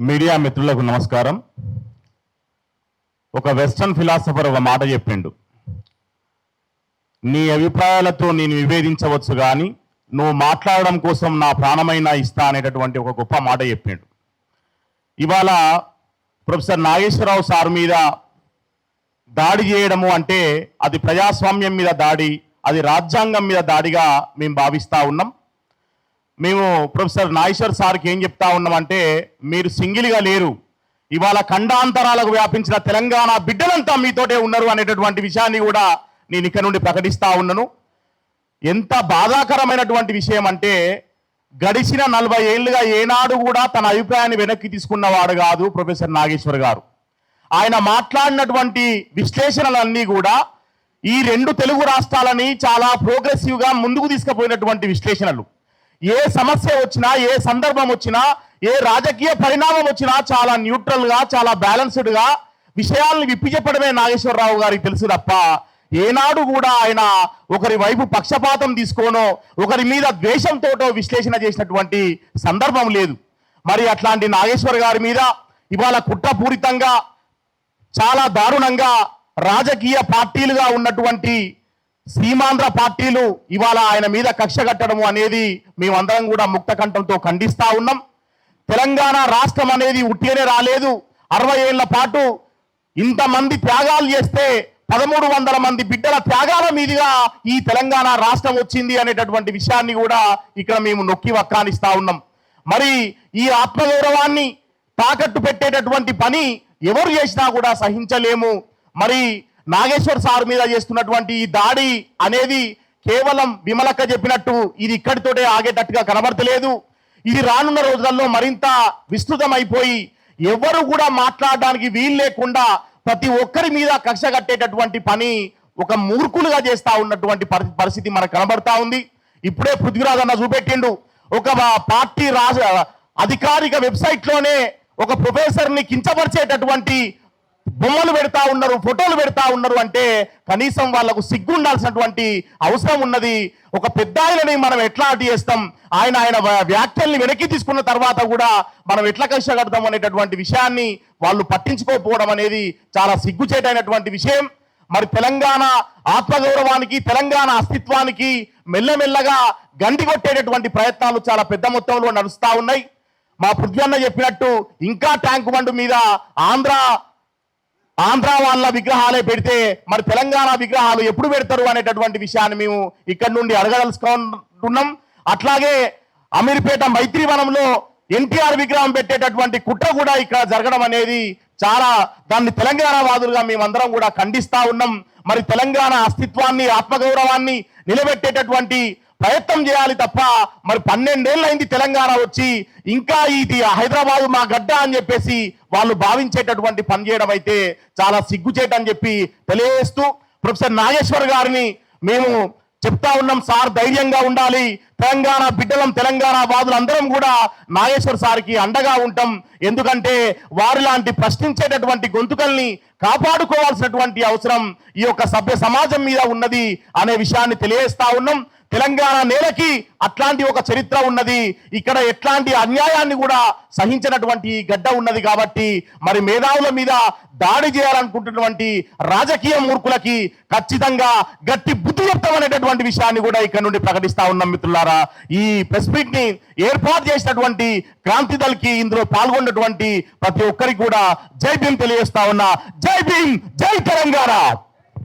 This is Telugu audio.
మీడియా మిత్రులకు నమస్కారం. ఒక వెస్టర్న్ ఫిలాసఫర్ ఒక మాట చెప్పిండు, నీ అభిప్రాయాలతో నేను విభేదించవచ్చు కానీ నువ్వు మాట్లాడడం కోసం నా ప్రాణమైనా ఇస్తా అనేటటువంటి ఒక గొప్ప మాట చెప్పిండు. ఇవాళ ప్రొఫెసర్ నాగేశ్వరరావు సార్ మీద దాడి చేయడము అంటే అది ప్రజాస్వామ్యం మీద దాడి, అది రాజ్యాంగం మీద దాడిగా మేము భావిస్తూ ఉన్నాం. మేము ప్రొఫెసర్ నాగేశ్వర్ సార్కి ఏం చెప్తా ఉన్నామంటే, మీరు సింగిల్గా లేరు, ఇవాళ ఖండాంతరాలకు వ్యాపించిన తెలంగాణ బిడ్డలంతా మీతోటే ఉన్నారు అనేటటువంటి విషయాన్ని కూడా నేను ఇక్కడ నుండి ప్రకటిస్తూ ఉన్నాను. ఎంత బాధాకరమైనటువంటి విషయం అంటే, గడిచిన 40 ఏళ్ళుగా ఏనాడు కూడా తన అభిప్రాయాన్ని వెనక్కి తీసుకున్నవాడు కాదు ప్రొఫెసర్ నాగేశ్వర్ గారు. ఆయన మాట్లాడినటువంటి విశ్లేషణలన్నీ కూడా ఈ 2 తెలుగు రాష్ట్రాలని చాలా ప్రోగ్రెసివ్గా ముందుకు తీసుకుపోయినటువంటి విశ్లేషణలు. ఏ సమస్య వచ్చినా, ఏ సందర్భం వచ్చినా, ఏ రాజకీయ పరిణామం వచ్చినా చాలా న్యూట్రల్గా, చాలా బ్యాలెన్స్డ్గా విషయాలను విప్పి చెప్పడమే నాగేశ్వరరావు గారికి తెలుసు తప్ప ఏనాడు కూడా ఆయన ఒకరి వైపు పక్షపాతం తీసుకోనో ఒకరి మీద ద్వేషంతోటో విశ్లేషణ చేసినటువంటి సందర్భం లేదు. మరి అట్లాంటి నాగేశ్వర్ గారి మీద ఇవాళ కుట్రపూరితంగా చాలా దారుణంగా రాజకీయ పార్టీలుగా ఉన్నటువంటి సీమాంధ్ర పార్టీలు ఇవాళ ఆయన మీద కక్ష కట్టడము అనేది మేమందరం కూడా ముక్త కంఠంతో ఖండిస్తూ ఉన్నాం. తెలంగాణ రాష్ట్రం అనేది ఉట్టిగానే రాలేదు. 60 ఏళ్ల పాటు ఇంతమంది త్యాగాలు చేస్తే 1300 మంది బిడ్డల త్యాగాల మీదుగా ఈ తెలంగాణ రాష్ట్రం వచ్చింది అనేటటువంటి విషయాన్ని కూడా ఇక్కడ మేము నొక్కి వక్కానిస్తా ఉన్నాం. మరి ఈ ఆత్మగౌరవాన్ని తాకట్టు పెట్టేటటువంటి పని ఎవరు చేసినా కూడా సహించలేము. మరి నాగేశ్వర్ సార్ మీద చేస్తున్నటువంటి ఈ దాడి అనేది కేవలం విమలక్క చెప్పినట్టు ఇది ఇక్కడితోటే ఆగేటట్టుగా కనబడతలేదు. ఇది రానున్న రోజులలో మరింత విస్తృతమైపోయి ఎవరు కూడా మాట్లాడడానికి వీలు లేకుండా ప్రతి ఒక్కరి మీద కక్ష కట్టేటటువంటి పని ఒక మూర్ఖులుగా చేస్తూ ఉన్నటువంటి పరిస్థితి మనకు కనబడతా ఉంది. ఇప్పుడే పృథ్వీరాజ్ అన్న చూపెట్టిండు, ఒక పార్టీ అధికారిక వెబ్సైట్లోనే ఒక ప్రొఫెసర్ని కించపరిచేటటువంటి బొమ్మలు పెడతా ఉన్నారు, ఫోటోలు పెడతా ఉన్నారు అంటే కనీసం వాళ్లకు సిగ్గుండాల్సినటువంటి అవసరం ఉన్నది. ఒక పెద్ద ఆయనని మనం ఎట్లా అడ్డు చేస్తాం, ఆయన వ్యాఖ్యల్ని వెనక్కి తీసుకున్న తర్వాత కూడా మనం ఎట్లా కక్ష కడతాం అనేటటువంటి విషయాన్ని వాళ్ళు పట్టించుకోకపోవడం అనేది చాలా సిగ్గుచేటైనటువంటి విషయం. మరి తెలంగాణ ఆత్మగౌరవానికి, తెలంగాణ అస్తిత్వానికి మెల్లమెల్లగా గండి కొట్టేటటువంటి ప్రయత్నాలు చాలా పెద్ద మొత్తంలో నడుస్తూ ఉన్నాయి. మా పృథ్వీ అన్న చెప్పినట్టు ఇంకా ట్యాంక్ బండ్ మీద ఆంధ్ర వాళ్ళ విగ్రహాలే పెడితే మరి తెలంగాణ విగ్రహాలు ఎప్పుడు పెడతారు అనేటటువంటి విషయాన్ని మేము ఇక్కడ నుండి అడగదలుచుకుంటున్నాం. అట్లాగే అమీర్పేట మైత్రివనంలో ఎన్టీఆర్ విగ్రహం పెట్టేటటువంటి కుట్ర కూడా ఇక్కడ జరగడం అనేది చాలా, దాన్ని తెలంగాణ వాదులుగా మేమందరం కూడా ఖండిస్తా ఉన్నాం. మరి తెలంగాణ అస్తిత్వాన్ని, ఆత్మగౌరవాన్ని నిలబెట్టేటటువంటి ప్రయత్నం చేయాలి తప్ప మరి 12 ఏళ్ళైంది తెలంగాణ వచ్చి ఇంకా ఇది హైదరాబాద్ మా గడ్డ అని చెప్పేసి వాళ్ళు భావించేటటువంటి పని చేయడం అయితే చాలా సిగ్గుచేటని చెప్పి తెలియజేస్తూ ప్రొఫెసర్ నాగేశ్వర్ గారిని మేము చెప్తా ఉన్నాం, సార్ ధైర్యంగా ఉండాలి, తెలంగాణ బిడ్డలం, తెలంగాణ వాదులు అందరం కూడా నాగేశ్వర్ సార్కి అండగా ఉంటాం. ఎందుకంటే వారి లాంటి ప్రశ్నించేటటువంటి గొంతుకల్ని కాపాడుకోవాల్సినటువంటి అవసరం ఈ యొక్క సభ్య సమాజం మీద ఉన్నది అనే విషయాన్ని తెలియజేస్తా ఉన్నాం. తెలంగాణ నేలకి అట్లాంటి ఒక చరిత్ర ఉన్నది, ఇక్కడ ఎట్లాంటి అన్యాయాన్ని కూడా సహించినటువంటి గడ్డ ఉన్నది. కాబట్టి మరి మేధావుల మీద దాడి చేయాలనుకుంటున్నటువంటి రాజకీయ మూర్ఖులకి ఖచ్చితంగా గట్టి బుద్ధి చెప్తామనేటటువంటి విషయాన్ని కూడా ఇక్కడ నుండి ప్రకటిస్తా ఉన్నాం. మిత్రులారా, ఈ ప్రెస్ మీట్ ని ఏర్పాటు చేసినటువంటి క్రాంతి దళకి, ఇందులో పాల్గొన్నటువంటి ప్రతి ఒక్కరికి కూడా జై భీమ్ తెలియజేస్తా ఉన్నా. జై భీమ్, జై తెలంగాణ.